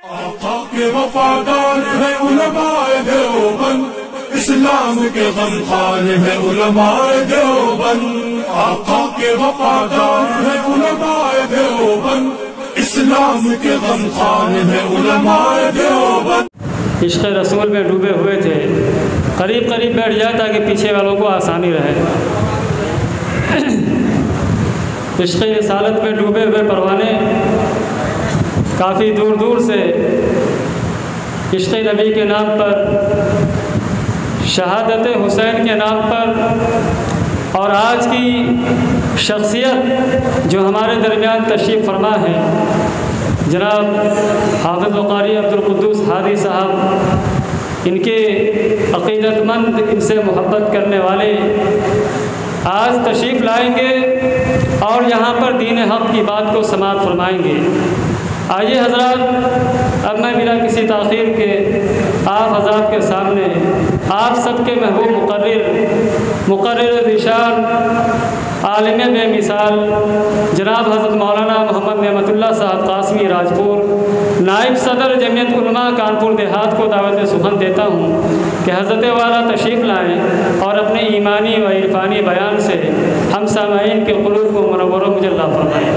आका के वफादार है उलमाए देवबंद, इस्लाम के गमखार है उलमाए देवबंद। आका के वफादार है उलमाए देवबंद, इस्लाम के गमखार है उलमाए देवबंद। इश्क़ रसूल में डूबे हुए थे, करीब करीब बैठ जाए ताकि पीछे वालों को आसानी रहे। इश्क़ रिसालत में डूबे हुए परवाने काफ़ी दूर दूर से इश्क़ नबी के नाम पर, शहादत हुसैन के नाम पर और आज की शख्सियत जो हमारे दरमियान तशरीफ़ फरमा है, जनाब हाफ़िज़ क़ारी अब्दुल क़ुद्दूस हादी साहब, इनके अक़ीदतमंद, इनसे मोहब्बत करने वाले आज तशरीफ़ लाएंगे और यहाँ पर दीन हक़ की बात को समाअत फरमाएंगे। आइए हज़रात, अब मैं बिना किसी ताख़ीर के आप हज़रात के सामने आप सबके महबूब मुक़र्रिर ज़ीशान, आलिम बेमिसाल जनाब हज़रत मौलाना मोहम्मद नेमतुल्लाह साहब क़ासमी राजपुर, नाइब सदर जमीयत उलमा कानपुर देहात को दावत सुखन देता हूँ कि हज़रत वाला तशरीफ़ लाएँ और अपने ईमानी व इरफानी बयान से हम सामाईन के क़ुलूब को मुनव्वर व मुजल्ला फरमाएँ।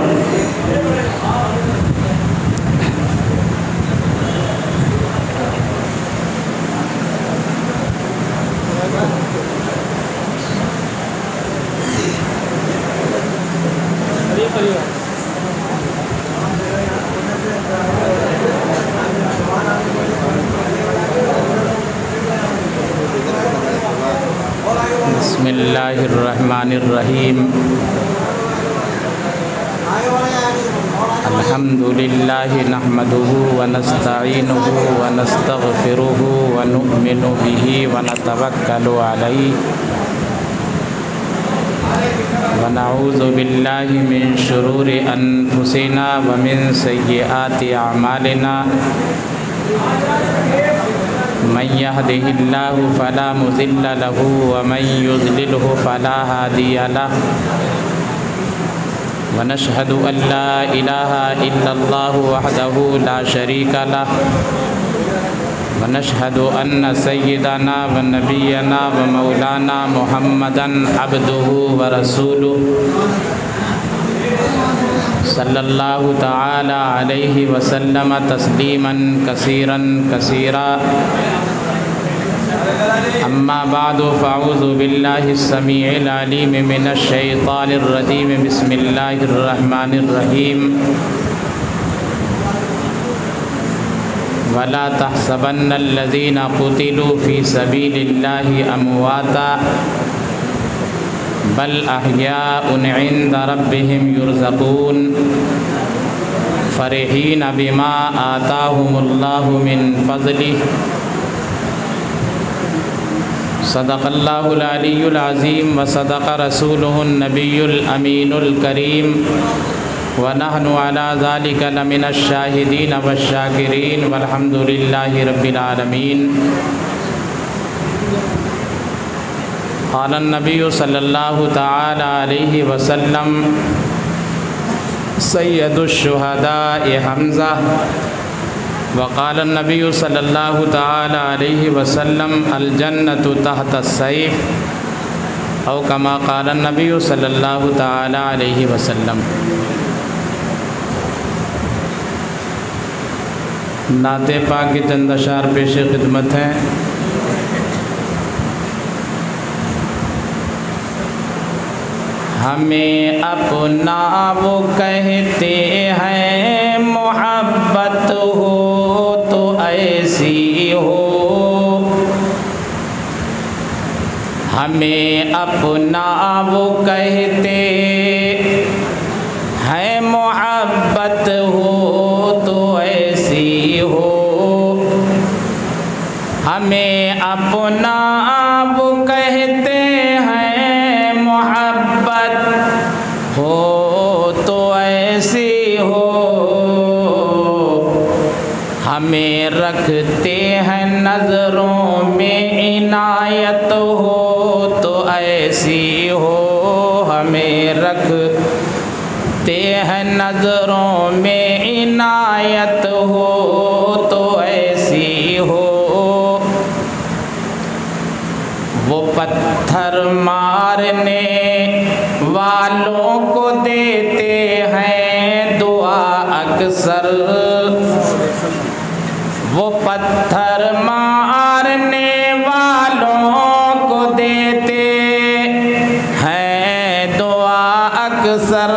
बिस्मिल्लाहिर्रहमानिर्रहीम। अल्हम्दुलिल्लाहि नहमदुहु व नस्तईनुहु व नस्तगफिरुहु व नु'मिनु बिही व नतवक्कलु अलैहि व नऊज़ु बिल्लाहि मिन शुरूरि अनफुसिना व मिन सय्यिआति अमालिना। मन यहदिहिल्लाहु फला मुज़िल्ल लहु व मन युज़लिलहु फला हादिय लहु व नशहदु अल्ला इलाहा इल्लल्लाहु वहदहु ला शरीका लहु व नशहदु अन्न सय्यिदना व नबियना व मौलाना मुहम्मदन अब्दुहु व रसूलुहु सल्लल्लाहु तआला अलैहि वसल्लम तस्लीमन कसीरन कसीरा। अम्मा बादु फ़अऊज़ु बिल्लाहि स्समीइल अलीम मिनश शैतानिर रजीम। बिस्मिल्लाहिर रहमानिर रहीम। वला तहसबन्नल लज़ीना क़ुतिलू फ़ी सबीलिल्लाहि अमवाता बल अहयाउन इंद रब्बिहिम युरज़क़ून फ़रिहीन बिमा आताहुमुल्लाहु मिन फ़ज़लिहि। सदक़ल्लाहुल अलियुल अज़ीम व सदक़ रसूलुहुन नबियुल अमीनुल करीम व नहनु अला ज़ालिका लमिनश शाहिदीन वश शाकिरीन वल्हम्दुलिल्लाहि रब्बिल आलमीन। क़ाल नबी सल्लल्लाहु तआला अलैहि वसल्लम सय्यदुश शुहदाए हम्ज़ा व क़ाल नबी सल्लल्लाहु तआला अलैहि वसल्लम अल जन्नतु तहत सैफ़ औ कमा क़ाल नबी सल्लल्लाहु तआला अलैहि वसल्लम। नाते पाक के चंद अशार पेश खिदमत हैं। हमें अपना वो कहते हैं, मोहब्बत हो तो ऐसी हो। हमें अपना वो कहते हैं, मोहब्बत हो तो ऐसी हो। हमें अपना वो कहते हैं, मोहब्बत हो तो ऐसी हो। हमें रखते हैं नज़रों में इनायत हो तो ऐसी हो। हमें रखते हैं नज़रों में इनायत हो अक्सर वो पत्थर मारने वालों को देते हैं दुआ अक्सर।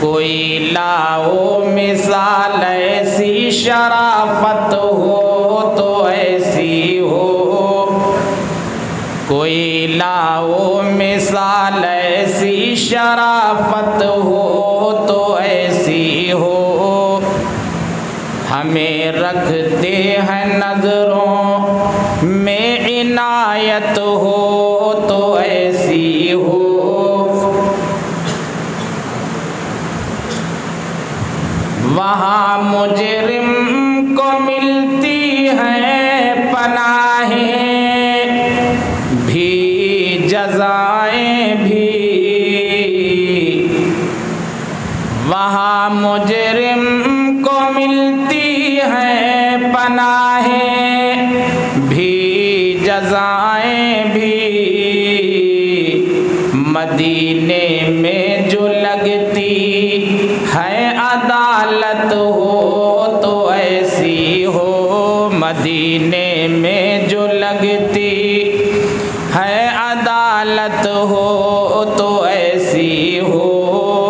कोई लाओ मिसाल ऐसी शराफत हो तो ऐसी हो, कोई लाओ मिसाल ऐसी शराफत हो तो ऐसी हो। हमें रखते हैं नजरों में इनायत हो तो ऐसी हो। वहाँ मुजरिम को मिलती हैं पनाहें भी जज़ाएं भी, वहाँ मुजरिम को मिलती हैं पनाहें भी जज़ाएं भी। मदीने में जो लगती है अदालत हो तो ऐसी हो, मदीने में जो लगती है अदालत हो तो ऐसी हो।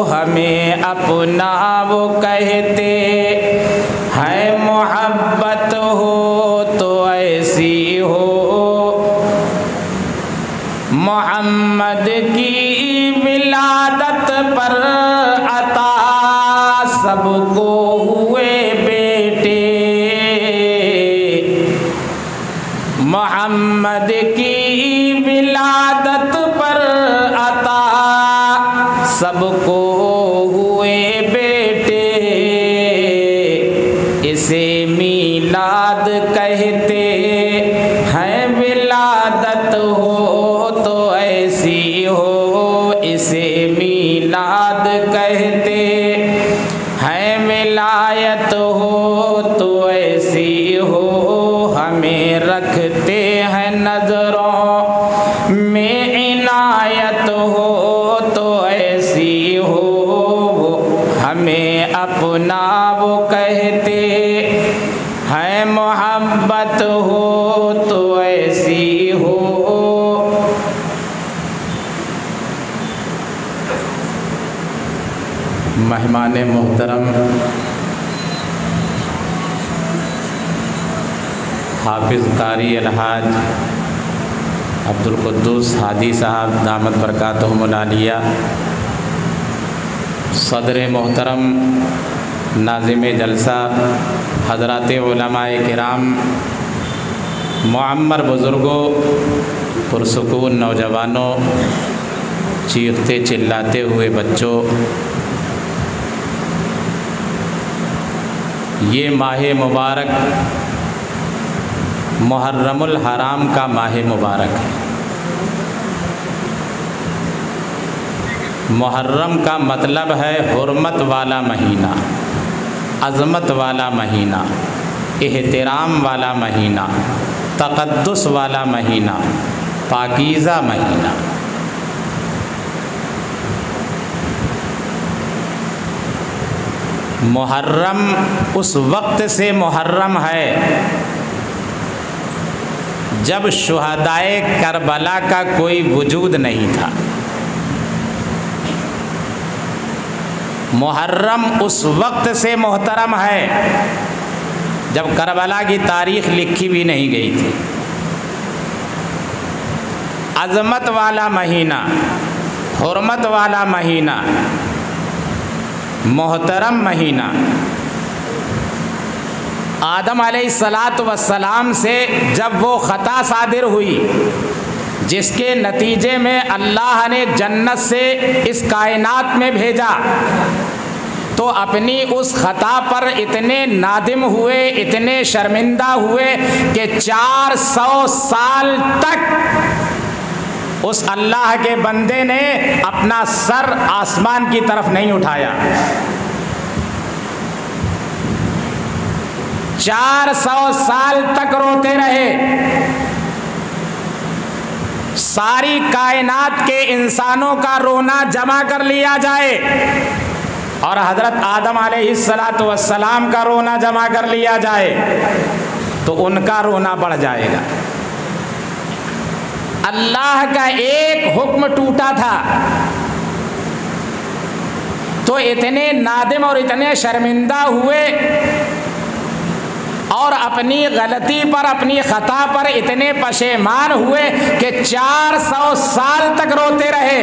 हमें अपना वो कहते है मोहब्बत हो तो ऐसी हो। मोहम्मद की विलादत पर अता सबको हुए बेटे, मोहम्मद की विलादत पर अता सबको हुए बेटे। इसे मीलाद कहते हैं, विलादत हो तो ऐसी हो। इसे मीलाद कहते हैं, विलायत हो तो ऐसी हो। हमें रखते हैं नजरों में इनायत हो तो ऐसी हो। हमें अपना वो कहते हैं मोहब्बत हो तो ऐसी हो। मेहमान मोहतरम हाफिज़ कारी अलहाज अब्दुल कुद्दूस हादी साहब दामत बरकातहुमुल आलिया, सदर मोहतरम नाज़िम जलसा, हज़रात उलमाए किराम, मुअम्मर बुज़ुर्गों, पुरसुकून नौजवानों, चीखते चिल्लाते हुए बच्चों, ये माह मुबारक मुहर्रमुल हराम का माह मुबारक है। मुहर्रम का मतलब है हुर्मत वाला महीना, अज़मत वाला महीना, एहतराम वाला महीना, तक़द्दुस वाला महीना, पाकीज़ा महीना। मुहर्रम उस वक्त से मुहर्रम है जब शुहदाए करबला का कोई वजूद नहीं था। मुहर्रम उस वक्त से मोहतरम है जब करबला की तारीख़ लिखी भी नहीं गई थी। अज़मत वाला महीना, हुर्मत वाला महीना, मोहतरम महीना। आदम अलैहिस्सलातु वस्सलाम से जब वो ख़ता सादिर हुई जिसके नतीजे में अल्लाह ने जन्नत से इस कायनात में भेजा, तो अपनी उस ख़ता पर इतने नादिम हुए, इतने शर्मिंदा हुए कि 400 साल तक उस अल्लाह के बंदे ने अपना सर आसमान की तरफ नहीं उठाया। 400 साल तक रोते रहे। सारी कायनात के इंसानों का रोना जमा कर लिया जाए और हज़रत आदम अलैहिस्सलातु वस्सलाम का रोना जमा कर लिया जाए तो उनका रोना बढ़ जाएगा। अल्लाह का एक हुक्म टूटा था तो इतने नादिम और इतने शर्मिंदा हुए और अपनी गलती पर, अपनी खता पर इतने पशेमान हुए कि 400 साल तक रोते रहे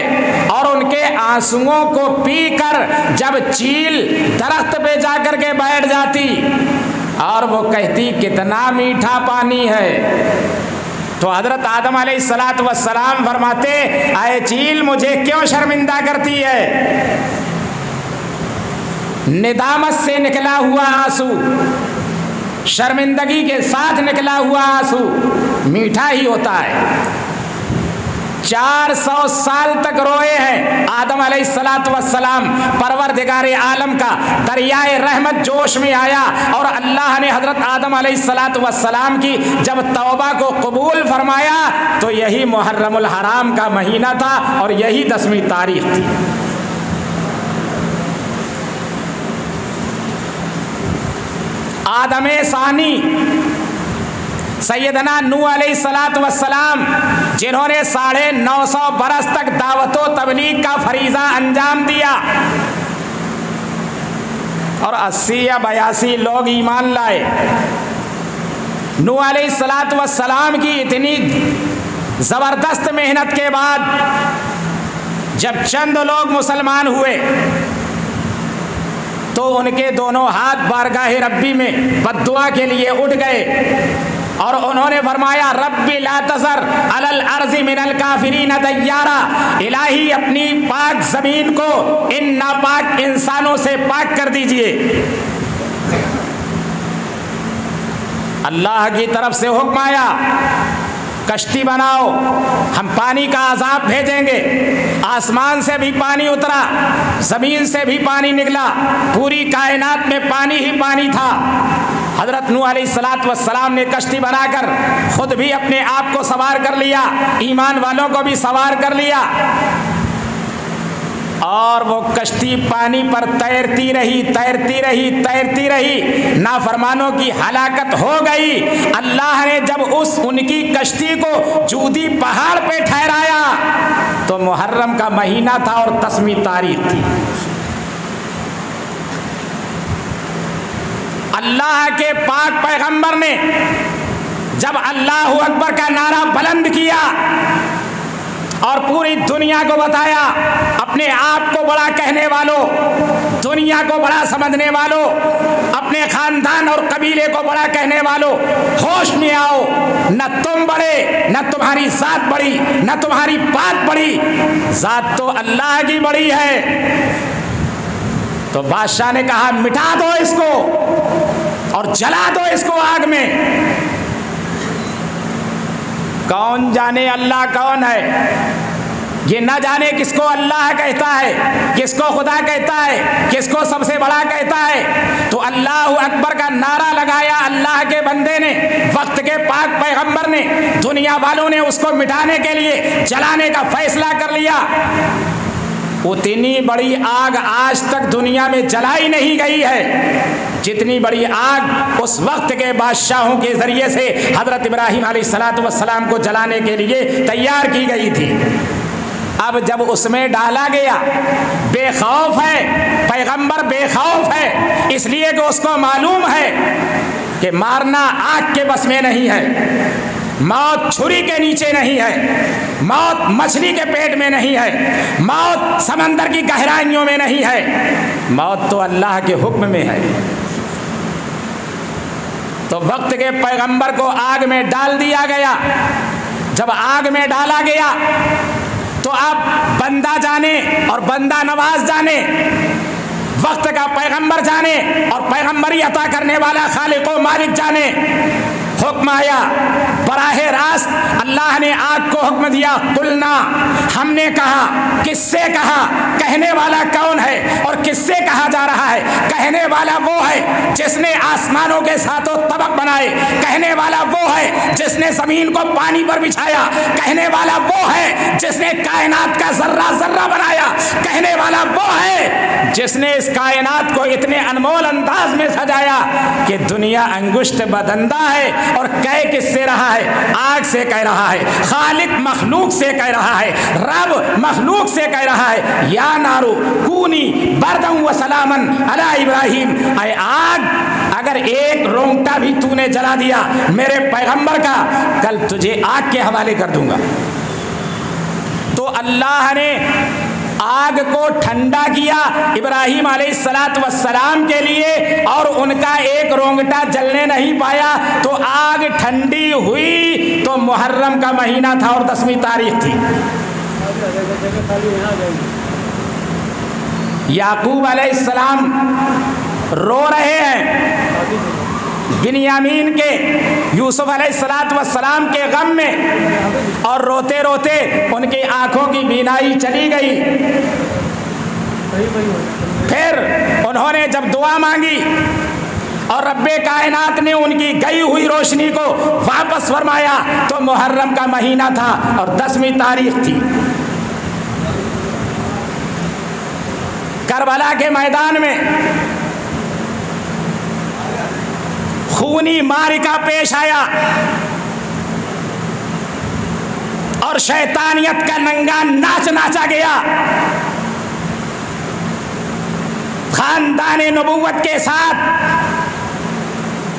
और उनके आंसुओं को पीकर जब चील दरख्त पे जाकर के बैठ जाती और वो कहती कितना मीठा पानी है, तो हज़रत आदम अलैहिस्सलातु वस्सलाम फरमाते, आए चील मुझे क्यों शर्मिंदा करती है? निदामत से निकला हुआ आंसू, शर्मिंदगी के साथ निकला हुआ आंसू मीठा ही होता है। 400 साल तक रोए हैं आदम अलैहिस्सलातु वस्सलाम। परवरदिगारे आलम का दरियाए रहमत जोश में आया और अल्लाह ने हज़रत आदम अलैहिस्सलातु वस्सलाम की जब तौबा को कबूल फरमाया तो यही मुहर्रमुल हराम का महीना था और यही 10वीं तारीख थी। आदमे सानी सैयदना नूह अलैहिस्सलातु वस्सलाम, जिन्होंने 950 बरस तक दावतो तबलीग का फरीज़ा अंजाम दिया और 80 या 82 लोग ईमान लाए। नूह अलैहिस्सलातु वस्सलाम की इतनी ज़बरदस्त मेहनत के बाद जब चंद लोग मुसलमान हुए तो उनके दोनों हाथ बारगाहे रब्बी में बद्दुआ के लिए उठ गए और उन्होंने फरमाया, रब्बी ला तज़र अलल अर्ज़ि मिनल काफिरीन दय्यारा, इलाही अपनी पाक ज़मीन को इन नापाक इंसानों से पाक कर दीजिए। अल्लाह की तरफ से हुक्म आया, कश्ती बनाओ, हम पानी का अज़ाब भेजेंगे। आसमान से भी पानी उतरा, ज़मीन से भी पानी निकला, पूरी कायनात में पानी ही पानी था। हज़रत नूह अलैहिस्सलातु वस्सलाम ने कश्ती बनाकर खुद भी अपने आप को सवार कर लिया, ईमान वालों को भी सवार कर लिया और वो कश्ती पानी पर तैरती रही, तैरती रही, तैरती रही। नाफरमानों की हलाकत हो गई। अल्लाह ने जब उनकी कश्ती को जूदी पहाड़ पे ठहराया तो मुहर्रम का महीना था और 10वीं तारीख थी। अल्लाह के पाक पैगंबर ने जब अल्लाहु अकबर का नारा बुलंद किया और पूरी दुनिया को बताया, अपने आप को बड़ा कहने वालों, दुनिया को बड़ा समझने वालों, अपने खानदान और कबीले को बड़ा कहने वालों, होश में आओ। न तुम बड़े, न तुम्हारी जात बड़ी, न तुम्हारी बात बड़ी, जात तो अल्लाह की बड़ी है। तो बादशाह ने कहा, मिटा दो इसको और जला दो इसको आग में। कौन जाने अल्लाह कौन है, ये न जाने किसको अल्लाह कहता है, किसको खुदा कहता है, किसको सबसे बड़ा कहता है। तो अल्लाह अकबर का नारा लगाया अल्लाह के बंदे ने, वक्त के पाक पैगंबर ने। दुनिया वालों ने उसको मिटाने के लिए जलाने का फैसला कर लिया। उतनी बड़ी आग आज तक दुनिया में जलाई नहीं गई है जितनी बड़ी आग उस वक्त के बादशाहों के जरिए से हजरत इब्राहिम अलैहिस्सलातु वस्सलाम को जलाने के लिए तैयार की गई थी। अब जब उसमें डाला गया, बेखौफ है पैगंबर, बेखौफ है इसलिए कि उसको मालूम है कि मारना आग के बस में नहीं है, मौत छुरी के नीचे नहीं है, मौत मछली के पेट में नहीं है, मौत समंदर की गहराइयों में नहीं है, मौत तो अल्लाह के हुक्म में है। तो वक्त के पैगंबर को आग में डाल दिया गया। जब आग में डाला गया तो अब बंदा जाने और बंदा नवाज जाने, वक्त का पैगंबर जाने और पैगंबरी अता करने वाला खालिक व मालिक जाने। हुक्म आया बराहे रास्त, अल्लाह ने आग को हुक्म दिया, कुलना, हमने कहा, किससे कहा, कहने वाला कौन है और किससे कहा जा रहा है, कहने वाला वो है जिसने आसमानों के सातों तबक बनाए, कहने वाला वो है जिसने जमीन को पानी पर बिछाया, कहने वाला वो है जिसने कायनात का जर्रा जर्रा बनाया, कहने वाला वो है जिसने इस कायनात को इतने अनमोल अंदाज में सजाया कि दुनिया अंगुष्ठ बदंदा है। और कह किससे रहा है? आग से कह रहा है, खालिक मखलूक से कह रहा है, रब मखलूक से कह रहा है, या नारू कूनी बरदम व सलामन अला इब्राहिम। ऐ आग, अगर एक रोंगटा भी तूने जला दिया मेरे पैगंबर का, कल तुझे आग के हवाले कर दूंगा। तो अल्लाह ने आग को ठंडा किया इब्राहिम अलैहिस्सलातु वस्सलाम के लिए, और उनका एक रोंगटा जलने नहीं पाया तो आग ठंडी हुई। तो मुहर्रम का महीना था और 10वीं तारीख थी। याकूब अलैहिस्सलाम रो रहे हैं बिन्यामीन के, यूसुफ अलैहिस्सलातु वस्सलाम के गम में, और रोते रोते उनकी आंखों की बीनाई चली गई। फिर उन्होंने जब दुआ मांगी और रब्बे कायनात ने उनकी गई हुई रोशनी को वापस फरमाया, तो मुहर्रम का महीना था और 10वीं तारीख थी। करबला के मैदान में खूनी मारिका पेश आया और शैतानियत का नंगा नाच नाचा गया। खानदान नबूवत के साथ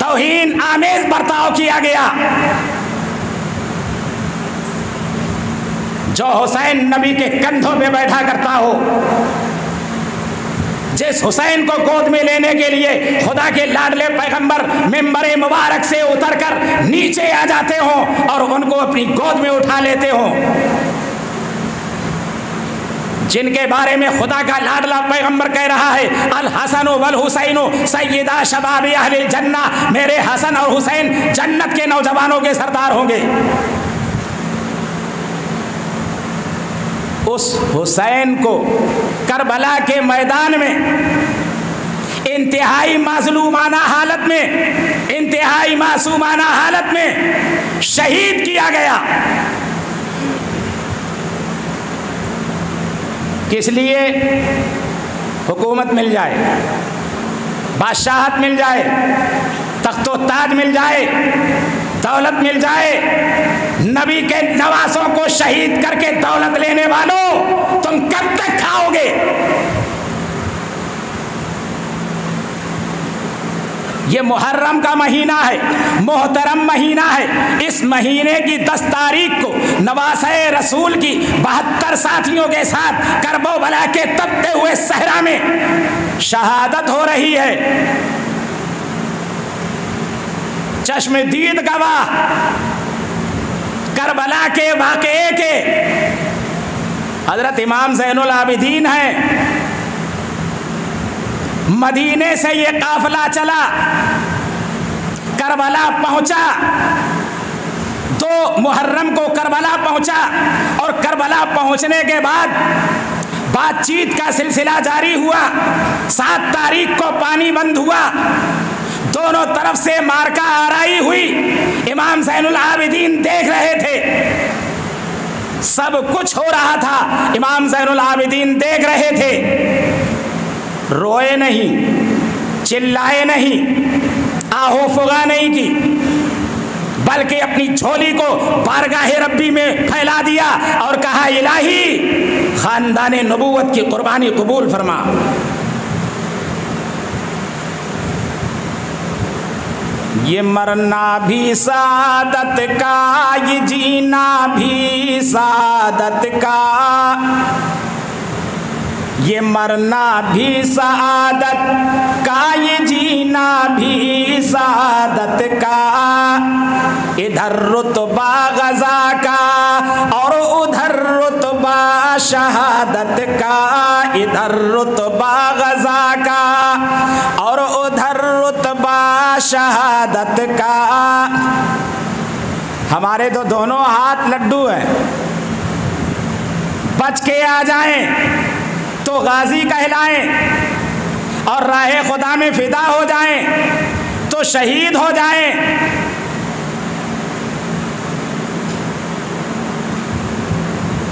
तौहीन आमेज बर्ताव किया गया। जो हुसैन नबी के कंधों पे बैठा करता हो, जिस हुसैन को गोद में लेने के लिए खुदा के लाडले पैगंबर मिंबर मुबारक से उतरकर नीचे आ जाते हों और उनको अपनी गोद में उठा लेते हों, जिनके बारे में खुदा का लाडला पैगंबर कह रहा है, अल हसन वल हुसैन सैयदा शबाब अहलिल जन्ना, मेरे हसन और हुसैन जन्नत के नौजवानों के सरदार होंगे। उस हुसैन को करबला के मैदान में इंतहाई माजलूमाना हालत में, इंतहाई मासूमाना हालत में शहीद किया गया। किस लिए? हुकूमत मिल जाए, बादशाहत मिल जाए, तख्तो ताज मिल जाए, दौलत मिल जाए। नबी के नवासों को शहीद करके दौलत लेने वालों, तुम कब तक खाओगे? ये मुहर्रम का महीना है, मोहतरम महीना है। इस महीने की 10 तारीख को नवासे रसूल की 72 साथियों के साथ करबो बला के तपते हुए सहरा में शहादत हो रही है। चश्मदीद गवाह करबला के वाक़े के हजरत इमाम ज़ैनुल आबिदीन हैं। मदीने से ये काफिला चला, करबला पहुंचा, 2 मुहर्रम को करबला पहुंचा, और करबला पहुंचने के बाद बातचीत का सिलसिला जारी हुआ। 7 तारीख को पानी बंद हुआ, दोनों तरफ से मार्का आराई हुई। इमाम ज़ैनुल आबिदीन देख रहे थे, सब कुछ हो रहा था, इमाम ज़ैनुल आबिदीन देख रहे थे। रोए नहीं, चिल्लाए नहीं, आहो फुगा नहीं की, बल्कि अपनी झोली को बारगाहे रब्बी में फैला दिया और कहा, इलाही खानदाने नबूवत की कुर्बानी कबूल फरमा। ये मरना भी सादत का, ये जीना भी सादत का, ये मरना भी सादत का, ये जीना भी सादत का। इधर रुतबा गज़ा का और उधर रुतबा शहादत का, इधर रुतबा गज़ा का और उधर रुतबा शहादत का। हमारे तो दोनों हाथ लड्डू हैं, बच के आ जाएं तो गाजी कहलाएं, और राहे खुदा में फिदा हो जाएं तो शहीद हो जाएं।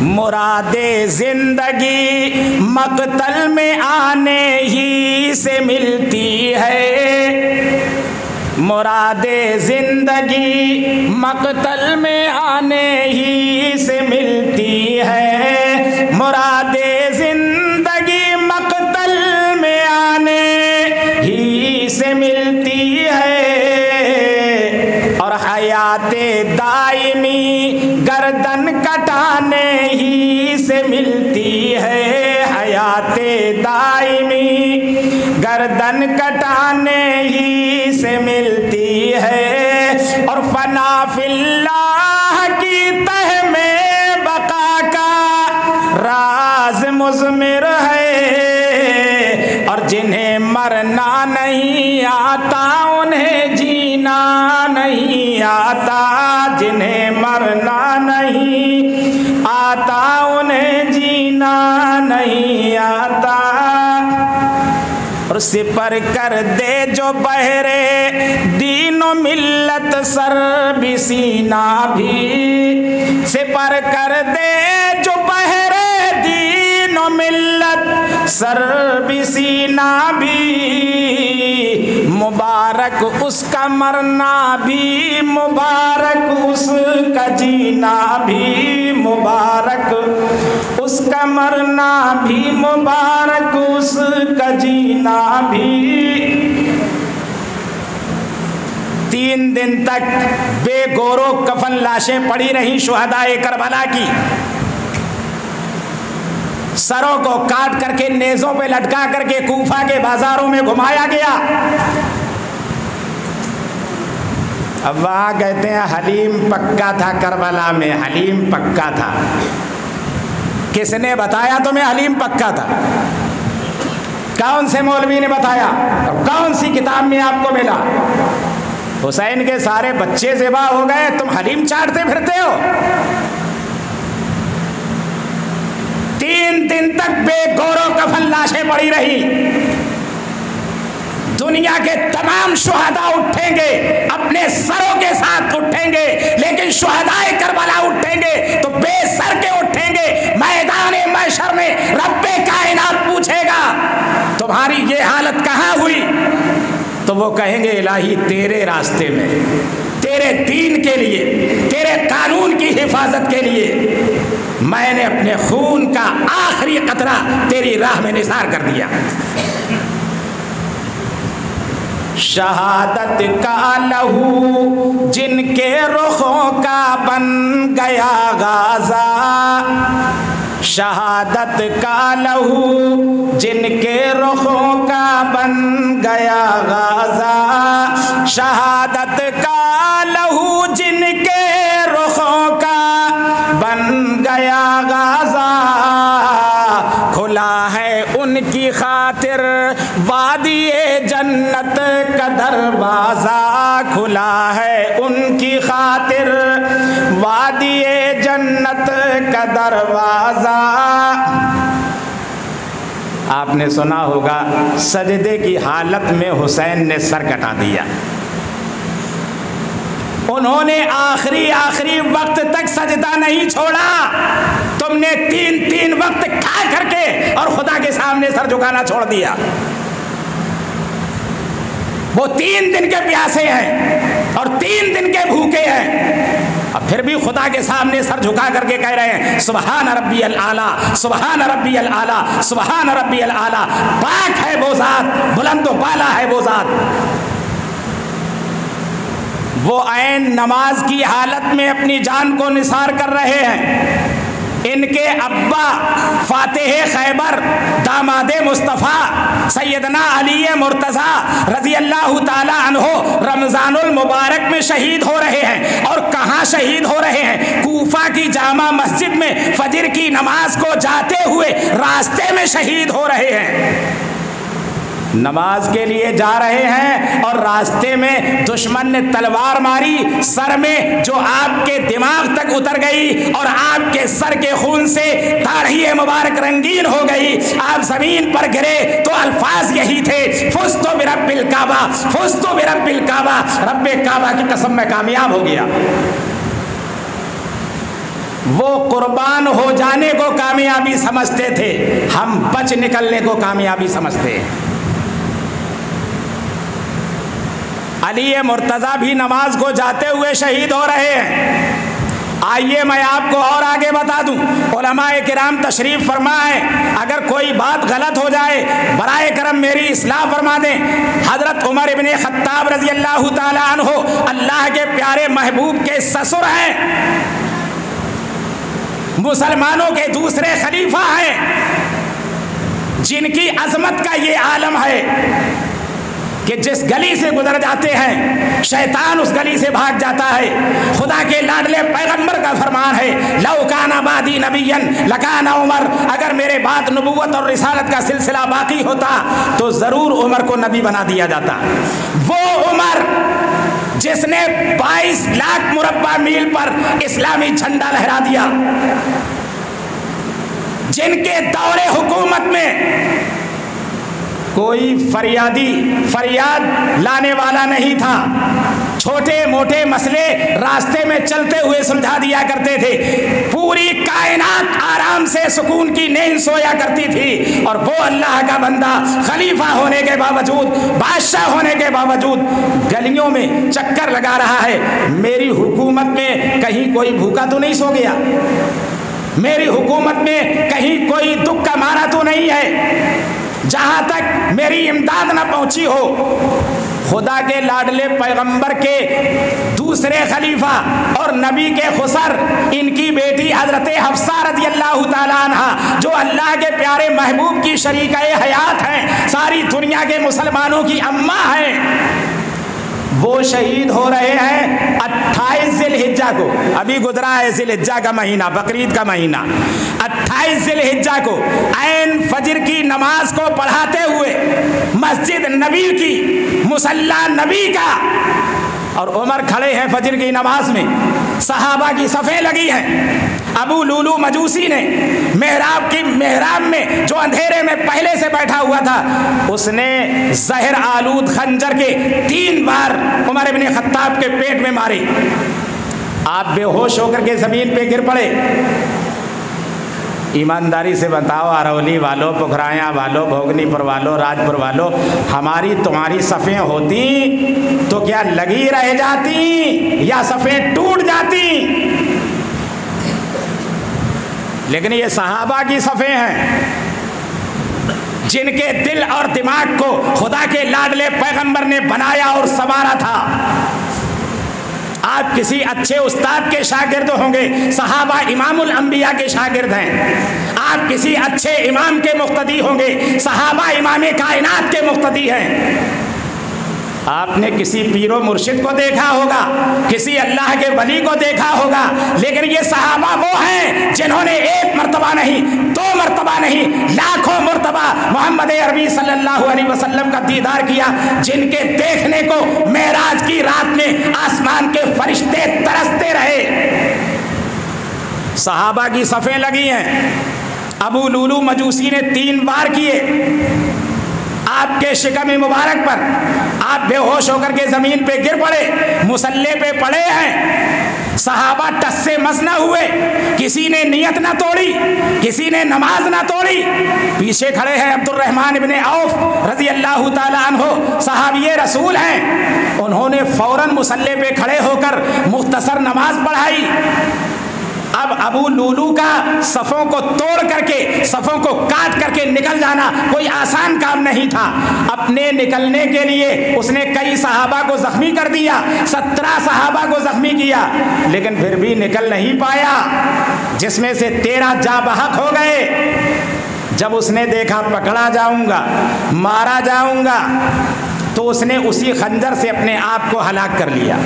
मुरादे जिंदगी मकतल में आने ही से मिलती है। मुरादे जिंदगी मकतल में आने ही से मिलती है। मुरादे जिंदगी मकतल में आने ही से मिलती है। और हयाते दायमी गर्दन कटाने ही से मिलती है। हयाते दायमी गर्दन कटाने ही से मिलती है। और फना फिल्लाह की तह में बका का राज मुज़मिर है। और जिन्हें मरना नहीं आता उन्हें जीना नहीं आता। जिन्हें मरना नहीं आता उन्हें जीना नहीं आता। और सिपर कर दे जो बहरे दीनो मिल्लत सर भी सीना भी। सिपर कर दे जो बहरे दीनो मिल्लत सर भी सीना भी। मुबारक उसका मरना भी मुबारक उसका जीना भी। मुबारक उसका मरना भी मुबारक उसका जीना भी। 3 दिन तक बेगौरो कफन लाशें पड़ी रहीं शुहदाए करबला की। सरों को काट करके नेज़ों पे लटका करके कूफा के बाजारों में घुमाया गया। अब वहाँ कहते हैं हलीम पक्का था करबला में, हलीम पक्का था। किसने बताया तुम्हें हलीम पक्का था? कौन से मौलवी ने बताया? और कौन सी किताब में आपको मिला? हुसैन के सारे बच्चे ज़िबा हो गए, तुम हलीम चाटते फिरते हो। 3 दिन तक बेगौरो कफन लाशें पड़ी रही। दुनिया के तमाम शुहदा उठेंगे, अपने सरों के साथ उठेंगे, लेकिन शुहदाए करबला उठेंगे तो बेसर के उठेंगे। मैदान महशर में रब्बे कायनात पूछेगा तुम्हारी ये हालत कहाँ हुई? तो वो कहेंगे इलाही तेरे रास्ते में, तेरे दीन के लिए, तेरे कानून की हिफाजत के लिए मैंने अपने खून का आखिरी कतरा तेरी राह में निसार कर दिया। शहादत का लहू जिनके रुखों का बन गया गाज़ा। शहादत का लहू जिनके रुखों का बन गया गाज़ा। शहादत का लहू जिनके रुखों का बन गया गाज़ा। खुला है उनकी खातिर वादिए जन्नत का दरवाज़ा। खुला है उनकी खातिर वादिए जन्नत का दरवाज़ा। आपने सुना होगा सजदे की हालत में हुसैन ने सर कटा दिया। उन्होंने आखिरी वक्त तक सजदा नहीं छोड़ा। तुमने 3 वक्त खा करके और खुदा के सामने सर झुकाना छोड़ दिया। वो 3 दिन के प्यासे हैं और 3 दिन के भूखे हैं, अब फिर भी खुदा के सामने सर झुका करके कह रहे हैं सुबहान रब्बियल आला, सुबहान रब्बियल आला, सुबहान रब्बियल आला। पाक है वो ज़ात, बुलंद बाला है वो ज़ात। वो ऐन नमाज की हालत में अपनी जान को निसार कर रहे हैं। इनके अब्बा फातिह खैबर दामादे मुस्तफ़ा सैयदना अली मुर्तज़ा रज़ी अल्लाह ताला अन्हो रमज़ानुल मुबारक में शहीद हो रहे हैं। और कहाँ शहीद हो रहे हैं? कूफा की जामा मस्जिद में फजर की नमाज को जाते हुए रास्ते में शहीद हो रहे हैं। नमाज के लिए जा रहे हैं और रास्ते में दुश्मन ने तलवार मारी सर में, जो आपके दिमाग तक उतर गई और आपके सर के खून से दाढ़ी मुबारक रंगीन हो गई, आप जमीन पर गिरे तो अल्फाज यही थे, फुस्तु बिरब्बिल काबा, फुस्तु बिरब्बिल काबा, रब्बे काबा की कसम मैं कामयाब हो गया। वो कुर्बान हो जाने को कामयाबी समझते थे, हम बच निकलने को कामयाबी समझते हैं। अली मुर्तज़ा भी नमाज को जाते हुए शहीद हो रहे हैं। आइए मैं आपको और आगे बता दूं, उलमाए किराम तशरीफ फरमाए, अगर कोई बात गलत हो जाए बराए करम मेरी इस्लाह फरमा दें। हजरत उमर इब्ने खत्ताब रजी अल्लाह ताला अन्हु अल्लाह के प्यारे महबूब के ससुर हैं, मुसलमानों के दूसरे खलीफा हैं, जिनकी अजमत का ये आलम है कि जिस गली से गुजर जाते हैं शैतान उस गली से भाग जाता है। खुदा के लाडले पैगंबर का फरमान है, लौ काना बादी नबियन लकाना उमर, अगर मेरे बाद नबूवत और रिसालत का सिलसिला बाकी होता तो जरूर उमर को नबी बना दिया जाता। वो उमर जिसने 22 लाख मुरब्बा मील पर इस्लामी झंडा लहरा दिया, जिनके दौरे हुकूमत में कोई फरियाद लाने वाला नहीं था, छोटे मोटे मसले रास्ते में चलते हुए सुलझा दिया करते थे, पूरी कायनात आराम से सुकून की नींद सोया करती थी, और वो अल्लाह का बंदा खलीफा होने के बावजूद, बादशाह होने के बावजूद गलियों में चक्कर लगा रहा है। मेरी हुकूमत में कहीं कोई भूखा तो नहीं सो गया, मेरी हुकूमत में कहीं कोई दुख का मारा तो नहीं है, जहां तक मेरी इमदाद न पहुंची हो। खुदा के लाडले पैगंबर के दूसरे खलीफा और नबी के खुसर, इनकी बेटी हजरत हफ्सा रज़ी अल्लाह ताला अन्हा, जो अल्लाह के प्यारे महबूब की शरीका-ए हयात हैं, सारी दुनिया के मुसलमानों की अम्मा हैं, वो शहीद हो रहे हैं 28 ज़िलहिज्जा को। अभी गुजरा है ज़िलहिज्जा का महीना, बकरीद का महीना। 28 ज़िलहिज्जा को ऐन फजर की नमाज को पढ़ाते हुए मस्जिद नबी की, मुसल्ला नबी का, और उमर खड़े हैं फजर की नमाज में, सहाबा की सफ़ें लगी हैं। अबू लूलू मजूसी ने मेहराब में जो अंधेरे में पहले से बैठा हुआ था, उसने जहर आलूद खंजर के 3 बार उमर इब्ने खत्ताब के पेट में मारे। आप बेहोश होकर के जमीन पे गिर पड़े। ईमानदारी से बताओ अरवली वालों, पुखराया वालों, भोगनीपुर वालों, राजपुर वालों, हमारी तुम्हारी सफ़ें होती तो क्या लगी रह जाती या सफ़ें टूट जाती? लेकिन ये सहाबा की सफ़ें हैं, जिनके दिल और दिमाग को खुदा के लाडले पैगंबर ने बनाया और संवारा था। आप किसी अच्छे उस्ताद के शागिर्द होंगे, सहाबा इमामुल अंबिया के शागिर्द हैं। आप किसी अच्छे इमाम के मुक्तदी होंगे, सहाबा इमाम कायनात के मुक्तदी हैं। आपने किसी पीरो मुर्शिद को देखा होगा, किसी अल्लाह के वली को देखा होगा, लेकिन ये सहाबा वो हैं जिन्होंने 1 मरतबा नहीं, 2 मरतबा नहीं, लाखों मरतबा मोहम्मद अरबी सल्लल्लाहु अलैहि वसल्लम का दीदार किया, जिनके देखने को मेराज की रात में आसमान के फरिश्ते तरसते रहे। सहाबा की सफ़ें लगी हैं। अबू लूलू मजूसी ने 3 बार किए आपके शिकम मुबारक पर। आप बेहोश होकर के जमीन पे गिर पड़े, मुसल्ले पे पड़े हैं। सहाबा टस से मस न हुए, किसी ने नियत ना तोड़ी, किसी ने नमाज ना तोड़ी। पीछे खड़े हैं अब्दुर्रहमान इब्ने औफ रजी अल्लाह ताला अन्हो, सहाबिये रसूल हैं। उन्होंने फौरन मुसल्ले पे खड़े होकर मुख्तसर नमाज पढ़ाई। अब अबू लूलू का सफ़ों को तोड़ करके, सफ़ों को काट करके निकल जाना कोई आसान काम नहीं था। अपने निकलने के लिए उसने कई सहाबा को जख्मी कर दिया, 17 सहाबा को जख्मी किया, लेकिन फिर भी निकल नहीं पाया, जिसमें से 13 जाबहक हो गए। जब उसने देखा पकड़ा जाऊंगा, मारा जाऊंगा, तो उसने उसी खंजर से अपने आप को हलाक कर लिया।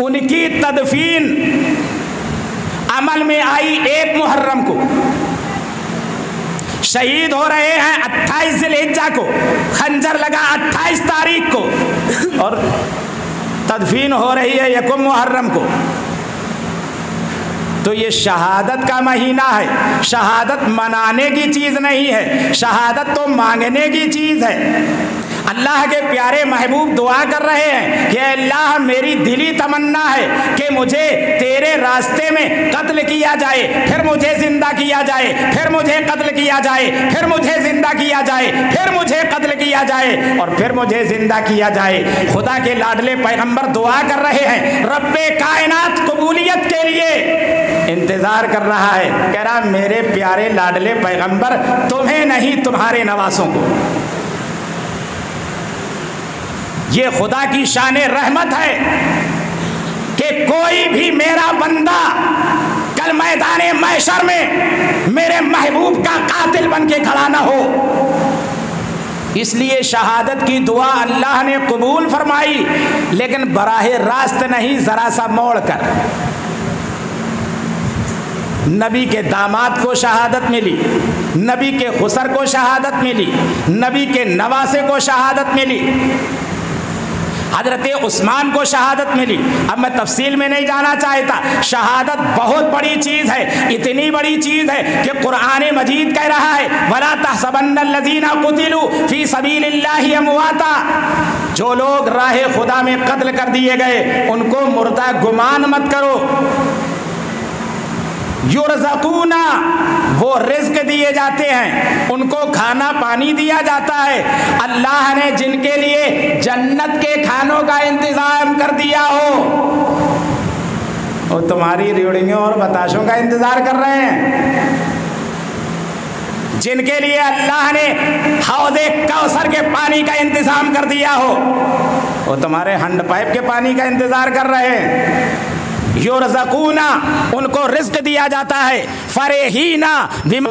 उनकी तदफीन अमल में आई 1 मुहर्रम को। शहीद हो रहे हैं 28 ज़िलहिज्जा को, खंजर लगा 28 तारीख को, और तदफीन हो रही है 1 मुहर्रम को। तो ये शहादत का महीना है। शहादत मनाने की चीज़ नहीं है, शहादत तो मांगने की चीज़ है। अल्लाह के प्यारे महबूब दुआ कर रहे हैं कि अल्लाह मेरी दिली तमन्ना है कि मुझे तेरे रास्ते में कत्ल किया जाए, फिर मुझे जिंदा किया जाए, फिर मुझे कत्ल किया जाए, फिर मुझे जिंदा किया जाए, फिर मुझे कत्ल किया जाए, और फिर मुझे जिंदा किया जाए। खुदा के लाडले पैगंबर दुआ कर रहे हैं, रब्बे कायनात कबूलियत के लिए इंतजार कर रहा है। कह रहा मेरे प्यारे लाडले पैगंबर, तुम्हें नहीं तुम्हारे नवासों को। ये खुदा की शान रहमत है कि कोई भी मेरा बंदा कल मैदान महशर में मेरे महबूब का कातिल बन के खड़ा ना हो। इसलिए शहादत की दुआ अल्लाह ने कबूल फरमाई, लेकिन बराहे रास्त नहीं, जरा सा मोड़ कर। नबी के दामाद को शहादत मिली, नबी के खुसर को शहादत मिली, नबी के नवासे को शहादत मिली, हजरत उस्मान को शहादत मिली। अब मैं तफसील में नहीं जाना चाहता। शहादत बहुत बड़ी चीज़ है, इतनी बड़ी चीज़ है कि कुरान मजीद कह रहा है वला तहसबन्नल्लज़ीना कुतिलू फी सबीलिल्लाहि अमवाता। जो लोग राह खुदा में कत्ल कर दिए गए उनको मुर्दा गुमान मत करो। युरज़क़ूना, वो रिज़्क़ दिए जाते हैं, उनको खाना पानी दिया जाता है। अल्लाह ने जिनके लिए जन्नत के खानों का इंतज़ाम कर दिया हो, वो तुम्हारी रेवड़ियों और बताशों का इंतज़ार कर रहे हैं। जिनके लिए अल्लाह ने हौज़े कौसर के पानी का इंतज़ाम कर दिया हो, वो तुम्हारे हैंड पाइप के पानी का इंतज़ार कर रहे हैं। युरज़क़ूना, उनको रिज़्क़ दिया जाता है। फ़रहीना बिमा,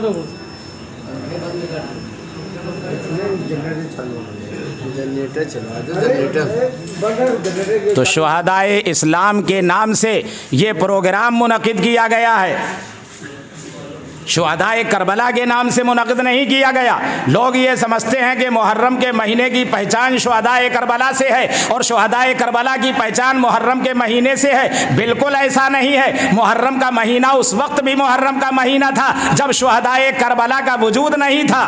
तो शुहदाए इस्लाम के नाम से ये प्रोग्राम मुनक़िद किया गया है, शुहदाए करबला के नाम से मुनक़िद नहीं किया गया। लोग ये समझते हैं कि मुहर्रम के महीने की पहचान शुहदाए करबला से है और शुहदाए करबला की पहचान मुहर्रम के महीने से है। बिल्कुल ऐसा नहीं है। मुहर्रम का महीना उस वक्त भी मुहर्रम का महीना था जब शुहदाए करबला का वजूद नहीं था।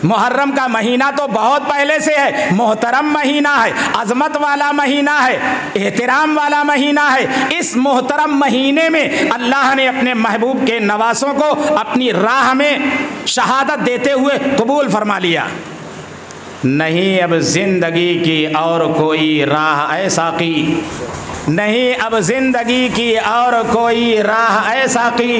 मुहर्रम का महीना तो बहुत पहले से है, मोहतरम महीना है, अजमत वाला महीना है, एहतराम वाला महीना है। इस मोहतरम महीने में अल्लाह ने अपने महबूब के नवासों को अपनी राह में शहादत देते हुए कबूल फरमा लिया। नहीं अब जिंदगी की और कोई राह ऐसा की, नहीं अब जिंदगी की और कोई राह ऐसा की,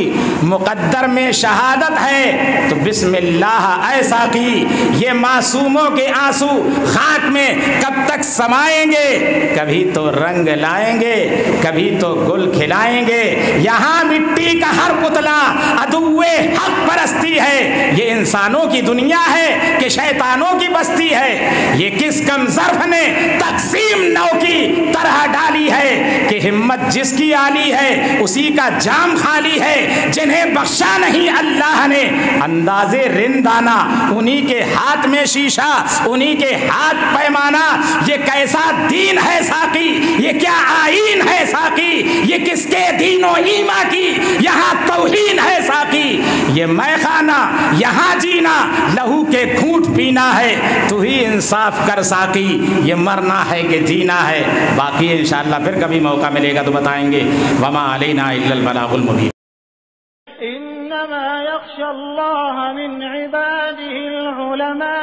मुकद्दर में शहादत है तो बिस्मिल्लाह ऐसा की। ये मासूमों के आंसू खाक में कब तक समाएंगे, कभी तो रंग लाएंगे, कभी तो गुल खिलाएंगे। यहाँ मिट्टी का हर पुतला अदुए हक परस्ती है। ये इंसानों की दुनिया है कि शैतानों की बस्ती है। ये किस कम ज़र्फ़ ने तक़सीम नौ की तरह डाली है कि हिम्मत जिसकी आली है उसी का जाम खाली है। जिन्हें बख्शा नहीं अल्लाह ने अंदाज़े रिंदाना, उन्हीं के हाथ में शीशा, उन्हीं के हाथ पैमाना। ये कैसा दीन है साकी, ये क्या आईन है साकी, ये किसके दीनो ईमा की यहाँ तौहीन है साकी। ये मैखाना यहाँ जीना, लहू के घूंट पीना है, तू ही इंसाफ कर साकी। ये मरना है कि जीना है, बाकी इंशाअल्लाह फिर कभी मौका मिलेगा तो बताएंगे। वमा अलैना इल्लल बलागुल मुबीन। इन्नमा यख्शल्लाह मिन इबादिहिल उलमा।